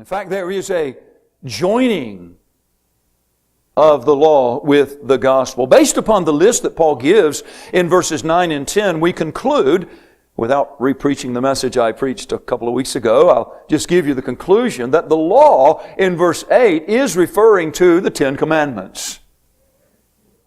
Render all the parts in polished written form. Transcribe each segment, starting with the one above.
In fact, there is a joining of the law with the gospel. Based upon the list that Paul gives in verses 9 and 10, we conclude, without re-preaching the message I preached a couple of weeks ago, I'll just give you the conclusion that the law in verse 8 is referring to the Ten Commandments.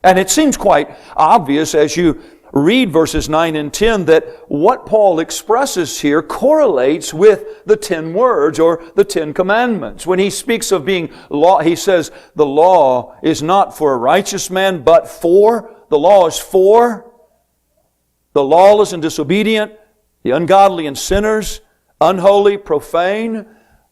And it seems quite obvious as you read verses 9 and 10 that what Paul expresses here correlates with the 10 words or the 10 commandments. When he speaks of being law, he says the law is not for a righteous man, but for, the law is for the lawless and disobedient, the ungodly and sinners, unholy, profane.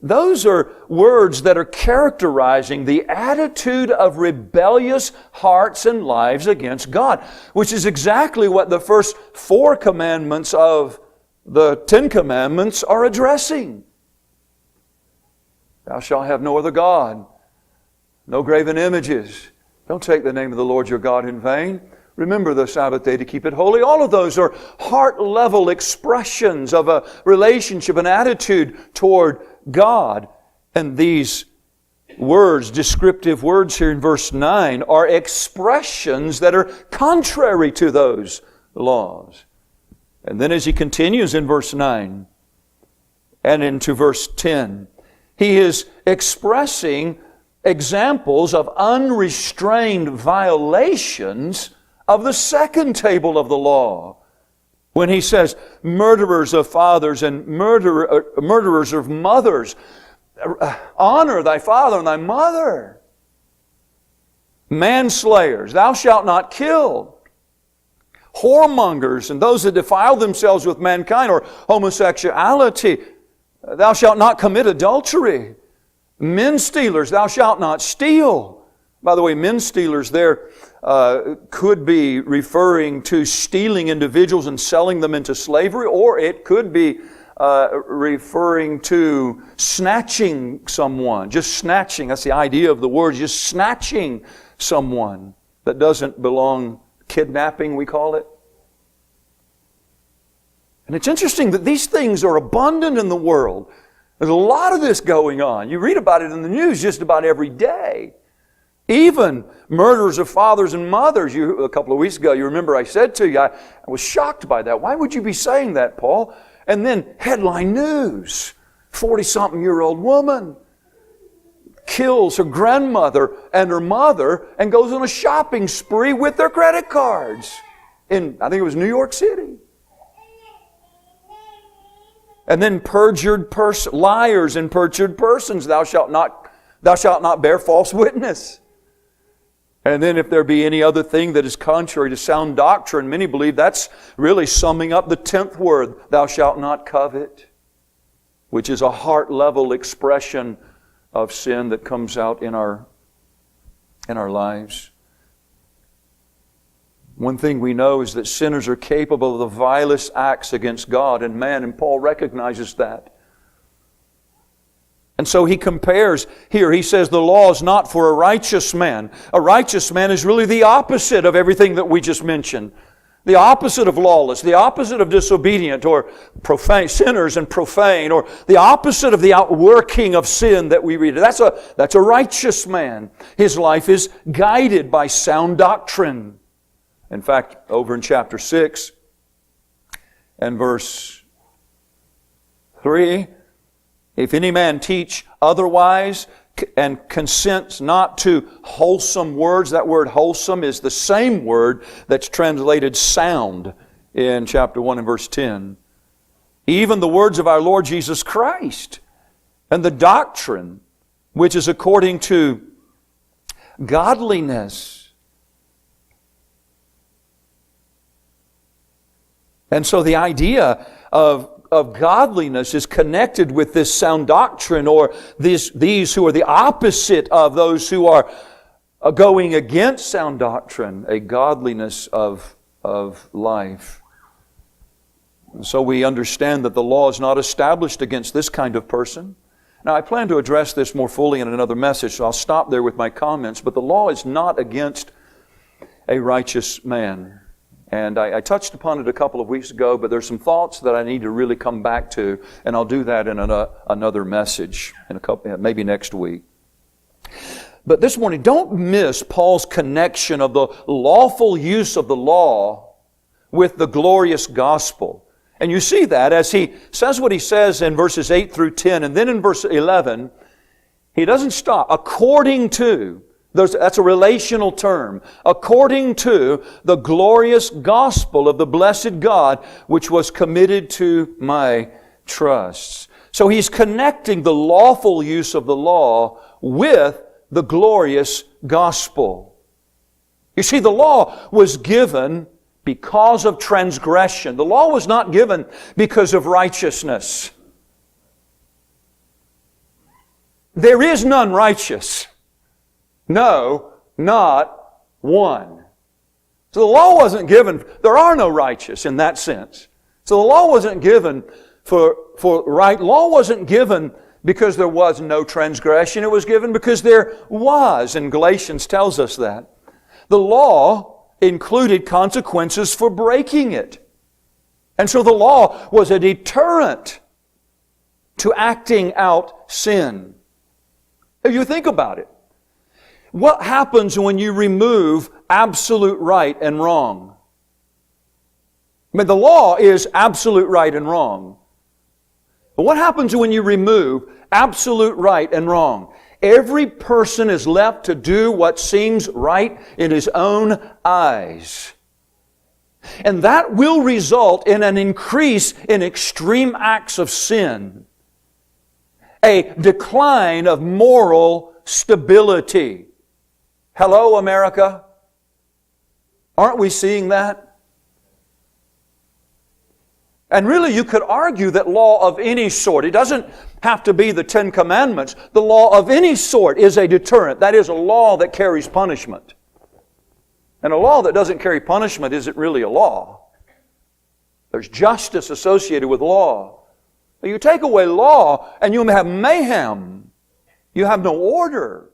Those are words that are characterizing the attitude of rebellious hearts and lives against God, which is exactly what the first 4 commandments of the 10 commandments are addressing. Thou shalt have no other God, no graven images. Don't take the name of the Lord your God in vain. Remember the Sabbath day to keep it holy. All of those are heart-level expressions of a relationship, an attitude toward God. And these words, descriptive words here in verse 9, are expressions that are contrary to those laws. And then as he continues in verse 9 and into verse 10, he is expressing examples of unrestrained violations of the second table of the law. When he says, murderers of fathers and murderers of mothers, honor thy father and thy mother. Manslayers, thou shalt not kill. Whoremongers and those that defile themselves with mankind or homosexuality, thou shalt not commit adultery. Men stealers, thou shalt not steal. By the way, men stealers there could be referring to stealing individuals and selling them into slavery, or it could be referring to snatching someone. Just snatching, that's the idea of the word, just snatching someone that doesn't belong. Kidnapping, we call it. And it's interesting that these things are abundant in the world. There's a lot of this going on. You read about it in the news just about every day. Even murderers of fathers and mothers. A couple of weeks ago, you remember I said to you, I was shocked by that. Why would you be saying that, Paul? And then headline news. 40-something-year-old woman kills her grandmother and her mother and goes on a shopping spree with their credit cards in, I think it was New York City. And then liars and perjured persons, thou shalt not bear false witness. And then if there be any other thing that is contrary to sound doctrine, many believe that's really summing up the 10th word, thou shalt not covet, which is a heart-level expression of sin that comes out in our lives. One thing we know is that sinners are capable of the vilest acts against God and man, and Paul recognizes that. And so he compares here, he says the law is not for a righteous man. A righteous man is really the opposite of everything that we just mentioned. The opposite of lawless, the opposite of disobedient or profane, sinners and profane, or the opposite of the outworking of sin that we read. That's a righteous man. His life is guided by sound doctrine. In fact, over in chapter 6 and verse 3, if any man teach otherwise and consents not to wholesome words, that word wholesome is the same word that's translated sound in chapter 1 and verse 10. Even the words of our Lord Jesus Christ and the doctrine which is according to godliness. And so the idea of godliness is connected with this sound doctrine, or these who are the opposite of those who are going against sound doctrine, a godliness of life. And so we understand that the law is not established against this kind of person. Now I plan to address this more fully in another message, so I'll stop there with my comments, but the law is not against a righteous man. And I touched upon it a couple of weeks ago, but there's some thoughts that I need to really come back to, and I'll do that in another message in maybe next week. But this morning, don't miss Paul's connection of the lawful use of the law with the glorious gospel. And you see that as he says what he says in verses 8 through 10, and then in verse 11, he doesn't stop. According to, that's a relational term, according to the glorious gospel of the blessed God, which was committed to my trusts. So he's connecting the lawful use of the law with the glorious gospel. You see, the law was given because of transgression. The law was not given because of righteousness. There is none righteous. No, not one. So the law wasn't given, there are no righteous in that sense. So the law wasn't given for right. Law wasn't given because there was no transgression. It was given because there was, and Galatians tells us that. The law included consequences for breaking it. And so the law was a deterrent to acting out sin. If you think about it, what happens when you remove absolute right and wrong? I mean, the law is absolute right and wrong. But what happens when you remove absolute right and wrong? Every person is left to do what seems right in his own eyes. And that will result in an increase in extreme acts of sin, a decline of moral stability. Hello, America? Aren't we seeing that? And really, you could argue that law of any sort, it doesn't have to be the Ten Commandments. The law of any sort is a deterrent. That is a law that carries punishment. And a law that doesn't carry punishment isn't really a law. There's justice associated with law. You take away law and you have mayhem. You have no order.